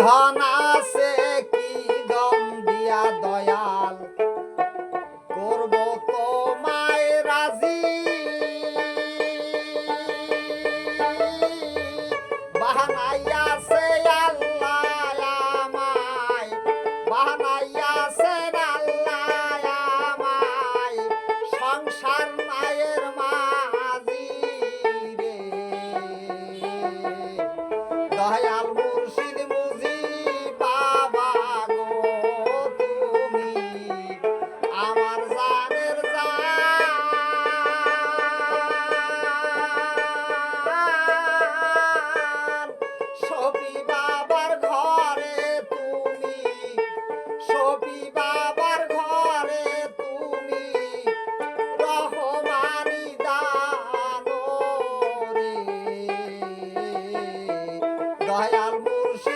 ধন আছে কি দম দিয়া দয়াল করব তোমায় রাজি বাহানাইয়াছে আল্লাহ আমায় বাহানাইয়াছে আল্লাহ আমায় সংসার মায়ের মাঝি রে দয়াল মুর্শিদ মুজি বাবা গো তুমি আমার জানের জান সফি বাবার ঘরে তুমি সফি বাবার ঘরে তুমি রহমানি দান রে দয়াল মুর্শিদ